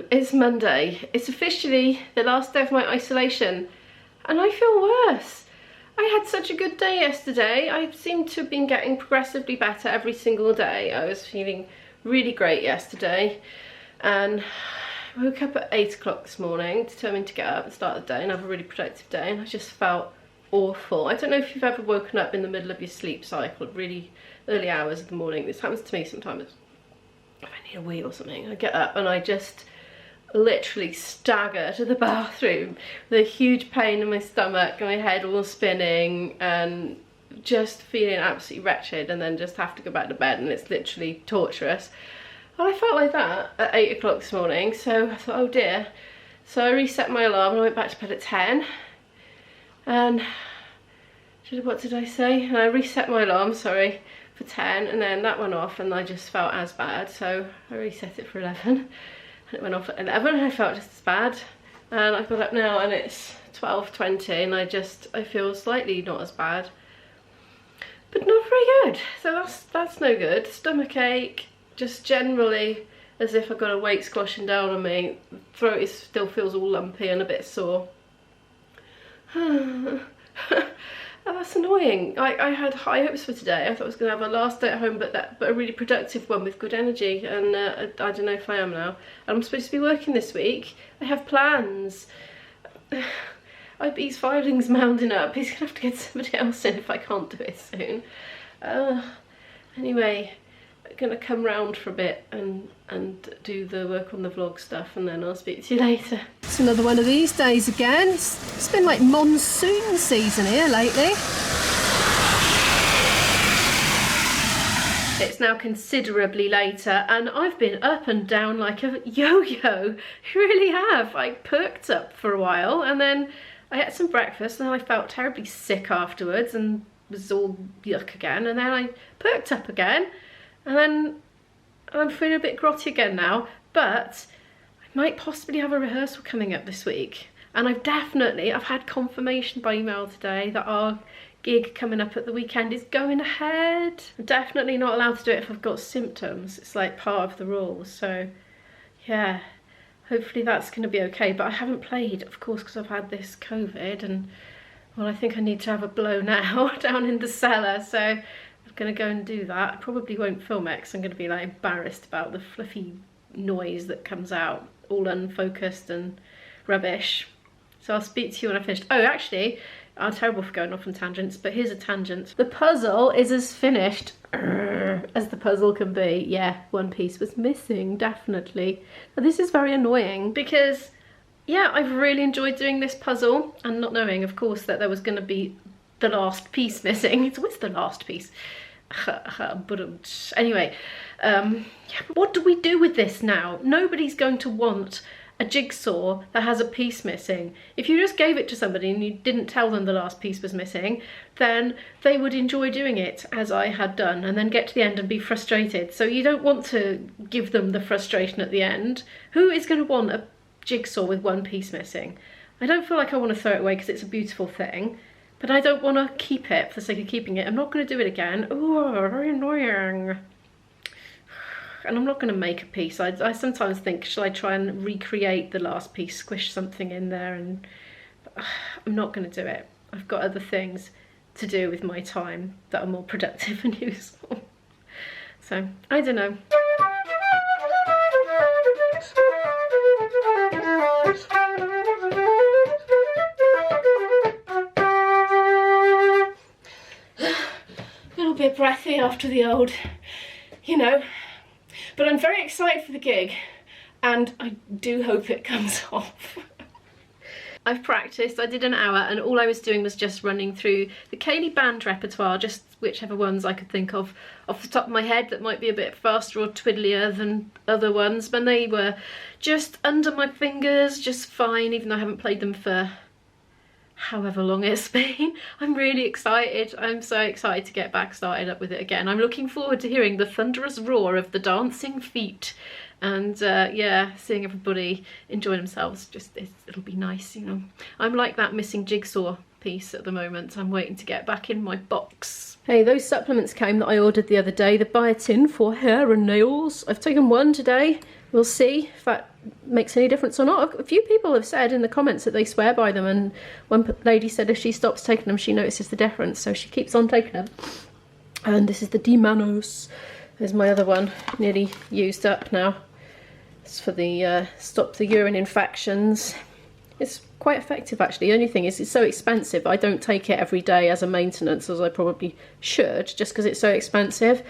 morning. It's Monday. It's officially the last day of my isolation and I feel worse. I had such a good day yesterday. I seem to have been getting progressively better every single day. I was feeling really great yesterday and I woke up at 8 o'clock this morning, determined to get up and start the day and have a really productive day, and I just felt awful. I don't know if you've ever woken up in the middle of your sleep cycle at really early hours of the morning. This happens to me sometimes. If I need a wee or something, I get up and I just literally stagger to the bathroom with a huge pain in my stomach and my head all spinning and just feeling absolutely wretched, and then just have to go back to bed, and it's literally torturous. And I felt like that at 8 o'clock this morning, so I thought, oh dear. So I reset my alarm and I went back to bed at 10. And what did I say? And I reset my alarm, sorry, for 10, and then that went off and I just felt as bad, so I reset it for 11 and it went off at 11 and I felt just as bad. And I got up now and it's 12:20 and I feel slightly not as bad, but not very good. So that's no good. Stomach ache, just generally as if I've got a weight squashing down on me. Throat still feels all lumpy and a bit sore. And that's annoying. I had high hopes for today. I thought I was going to have a last day at home, but a really productive one with good energy, and I don't know if I am now. I'm supposed to be working this week. I have plans. IB's filing's mounting up. He's going to have to get somebody else in if I can't do it soon. Anyway, I'm going to come round for a bit and do the work on the vlog stuff, and then I'll speak to you later. It's another one of these days again. It's been like monsoon season here lately. It's now considerably later and I've been up and down like a yo-yo. I really have. I perked up for a while and then I had some breakfast and I felt terribly sick afterwards and was all yuck again, and then I perked up again and then I'm feeling a bit grotty again now, but I might possibly have a rehearsal coming up this week. And I've had confirmation by email today that our gig coming up at the weekend is going ahead. I'm definitely not allowed to do it if I've got symptoms. It's like part of the rules. So yeah, hopefully that's going to be okay. But I haven't played, of course, because I've had this COVID, and well, I think I need to have a blow now down in the cellar. So I'm going to go and do that. I probably won't film it because I'm going to be like embarrassed about the fluffy noise that comes out, all unfocused and rubbish. So I'll speak to you when I finished. Oh, actually, I'm terrible for going off on tangents, but here's a tangent. The puzzle is as finished as the puzzle can be. Yeah, one piece was missing, definitely. Now, this is very annoying because, yeah, I've really enjoyed doing this puzzle and not knowing, of course, that there was going to be the last piece missing. It's always the last piece. But anyway, yeah, what do we do with this now? Nobody's going to want a jigsaw that has a piece missing. If you just gave it to somebody and you didn't tell them the last piece was missing, then they would enjoy doing it as I had done and then get to the end and be frustrated. So you don't want to give them the frustration at the end. Who is going to want a jigsaw with one piece missing? I don't feel like I want to throw it away because it's a beautiful thing, but I don't want to keep it for the sake of keeping it. I'm not going to do it again. Oh, very annoying. And I'm not going to make a piece. I sometimes think, shall I try and recreate the last piece, squish something in there, and I'm not going to do it. I've got other things to do with my time that are more productive and useful. So, I don't know. A little bit breathy after the old, you know. But I'm very excited for the gig and I do hope it comes off. I've practiced, I did an hour, and all I was doing was just running through the Kaylee band repertoire, just whichever ones I could think of off the top of my head that might be a bit faster or twiddlier than other ones, but they were just under my fingers, just fine, even though I haven't played them for however long it's been. I'm really excited. I'm so excited to get back started up with it again. I'm looking forward to hearing the thunderous roar of the dancing feet and yeah, seeing everybody enjoy themselves. Just it'll be nice, you know. I'm like that missing jigsaw piece at the moment. I'm waiting to get back in my box. Hey, those supplements came that I ordered the other day, the biotin for hair and nails. I've taken one today. We'll see if that makes any difference or not. A few people have said in the comments that they swear by them, and one lady said if she stops taking them, she notices the difference, so she keeps on taking them. And this is the D-Manos. There's my other one, nearly used up now. It's for the stop the urine infections. It's quite effective actually. The only thing is it's so expensive. I don't take it every day as a maintenance as I probably should, just because it's so expensive.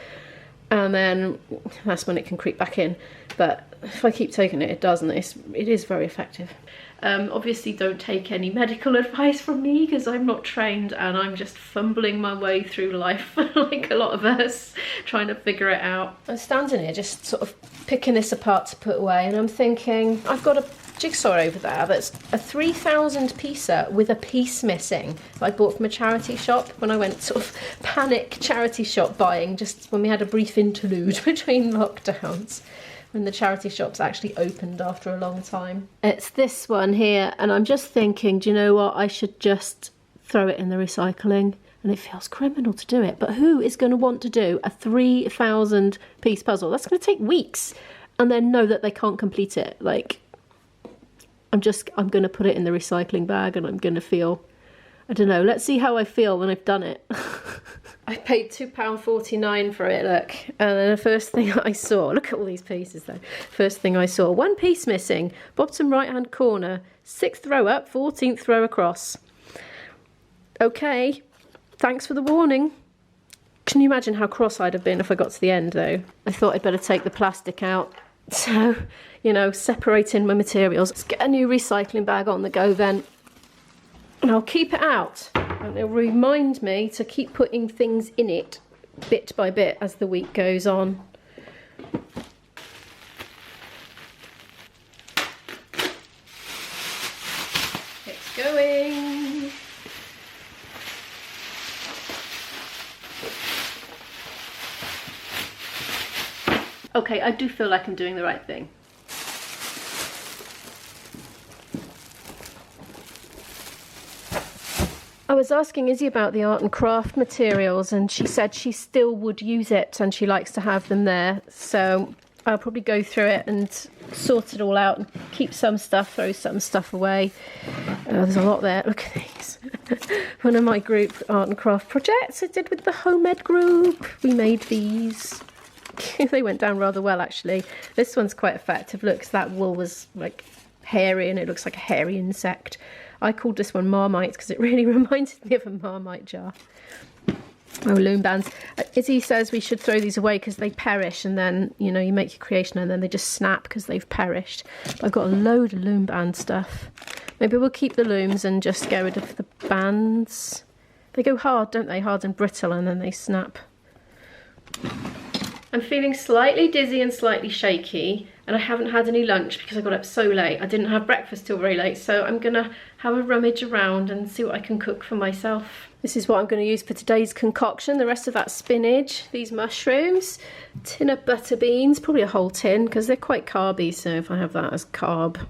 And then that's when it can creep back in. But if I keep taking it, it doesn't. It is very effective. Obviously don't take any medical advice from me because I'm not trained and I'm just fumbling my way through life like a lot of us, trying to figure it out. I'm standing here just sort of picking this apart to put away, and I'm thinking I've got a jigsaw over there that's a 3,000 piecer with a piece missing that I bought from a charity shop when I went sort of panic charity shop buying just when we had a brief interlude between lockdowns, when the charity shops actually opened after a long time. It's this one here, and I'm just thinking, do you know what, I should just throw it in the recycling. And it feels criminal to do it, but who is going to want to do a 3,000 piece puzzle? That's going to take weeks, and then know that they can't complete it. Like, I'm going to put it in the recycling bag, and I'm going to feel, I don't know, let's see how I feel when I've done it. I paid £2.49 for it, look. And then the first thing I saw, look at all these pieces though. First thing I saw, one piece missing, bottom right hand corner, 6th row up, 14th row across. Okay, thanks for the warning. Can you imagine how cross I'd have been if I got to the end though? I thought I'd better take the plastic out. So, you know, separating my materials. Let's get a new recycling bag on the go then. And I'll keep it out. And it'll remind me to keep putting things in it bit by bit as the week goes on. It's going. Okay, I do feel like I'm doing the right thing. I was asking Izzy about the art and craft materials, and she said she still would use it and she likes to have them there. So I'll probably go through it and sort it all out and keep some stuff, throw some stuff away. There's a lot there. Look at these. One of my group art and craft projects I did with the home ed group. We made these. They went down rather well actually. This one's quite effective. Look, that wool was like hairy and it looks like a hairy insect. I called this one Marmite because it really reminded me of a Marmite jar. Oh, loom bands. Izzy says we should throw these away because they perish, and then, you know, you make your creation and then they just snap because they've perished. But I've got a load of loom band stuff. Maybe we'll keep the looms and just get rid of the bands. They go hard, don't they? Hard and brittle, and then they snap. I'm feeling slightly dizzy and slightly shaky, and I haven't had any lunch because I got up so late. I didn't have breakfast till very late, so I'm gonna have a rummage around and see what I can cook for myself. This is what I'm gonna use for today's concoction. The rest of that spinach, these mushrooms, tin of butter beans, probably a whole tin because they're quite carby, so if I have that as carb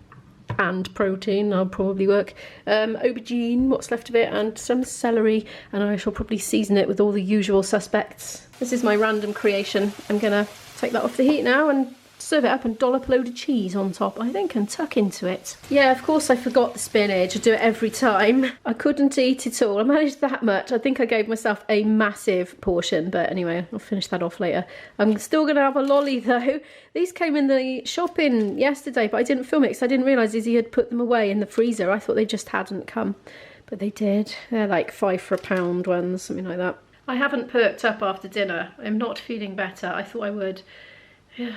and protein, I'll probably work. Aubergine, what's left of it, and some celery, and I shall probably season it with all the usual suspects. This is my random creation. I'm gonna take that off the heat now and serve it up and dollop a load of cheese on top, I think, and tuck into it. Yeah, of course I forgot the spinach. I do it every time. I couldn't eat it all. I managed that much. I think I gave myself a massive portion, but anyway, I'll finish that off later. I'm still gonna have a lolly though. These came in the shopping yesterday, but I didn't film it because I didn't realise Izzy had put them away in the freezer. I thought they just hadn't come, but they did. They're like 5 for £1 ones, something like that. I haven't perked up after dinner. I'm not feeling better. I thought I would. Yeah.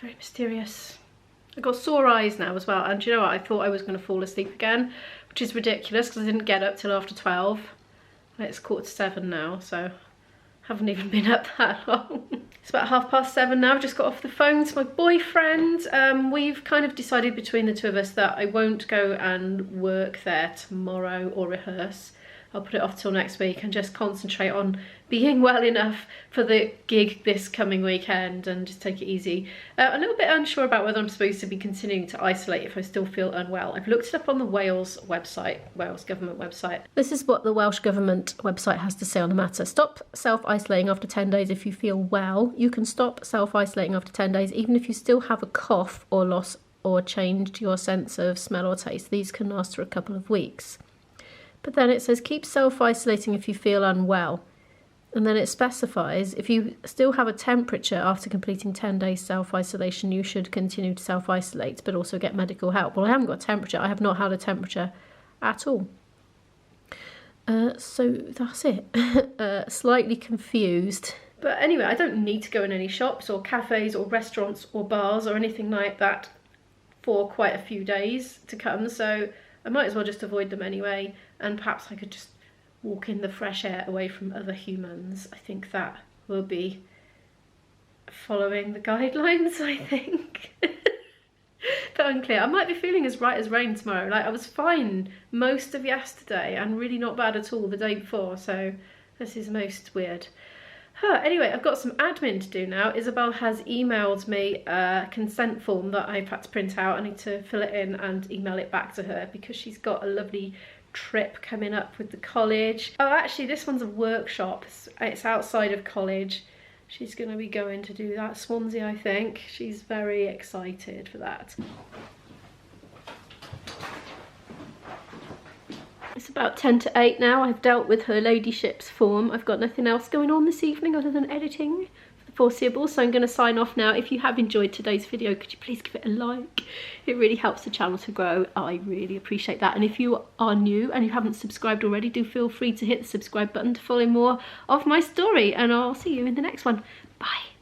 Very mysterious. I've got sore eyes now as well, and do you know what, I thought I was going to fall asleep again, which is ridiculous because I didn't get up till after 12. And it's 7:15 now, so I haven't even been up that long. It's about 7:30 now. I've just got off the phone to my boyfriend. We've kind of decided between the two of us that I won't go and work there tomorrow or rehearse. I'll put it off till next week and just concentrate on being well enough for the gig this coming weekend and just take it easy. A little bit unsure about whether I'm supposed to be continuing to isolate if I still feel unwell. I've looked it up on the Wales website, Wales government website. This is what the Welsh government website has to say on the matter. Stop self-isolating after 10 days if you feel well. You can stop self-isolating after 10 days even if you still have a cough or loss or changed your sense of smell or taste. These can last for a couple of weeks. But then it says keep self-isolating if you feel unwell. And then it specifies if you still have a temperature after completing 10 days self-isolation, you should continue to self-isolate, but also get medical help. Well, I haven't got a temperature. I have not had a temperature at all. So that's it. Slightly confused. But anyway, I don't need to go in any shops or cafes or restaurants or bars or anything like that for quite a few days to come. So I might as well just avoid them anyway. And perhaps I could just walk in the fresh air away from other humans. I think that will be following the guidelines, I think. But unclear. I might be feeling as right as rain tomorrow. Like, I was fine most of yesterday and really not bad at all the day before, so this is most weird. Anyway, I've got some admin to do now. Isabel has emailed me a consent form that I've had to print out. I need to fill it in and email it back to her because she's got a lovely trip coming up with the college. Oh, actually this one's a workshop. It's outside of college. She's going to be going to do that. Swansea, I think. She's very excited for that. It's about 10 to 8 now. I've dealt with her ladyship's form. I've got nothing else going on this evening other than editing for the foreseeable, so I'm going to sign off now. If you have enjoyed today's video, could you please give it a like? It really helps the channel to grow. I really appreciate that. And if you are new and you haven't subscribed already, do feel free to hit the subscribe button to follow more of my story, and I'll see you in the next one. Bye.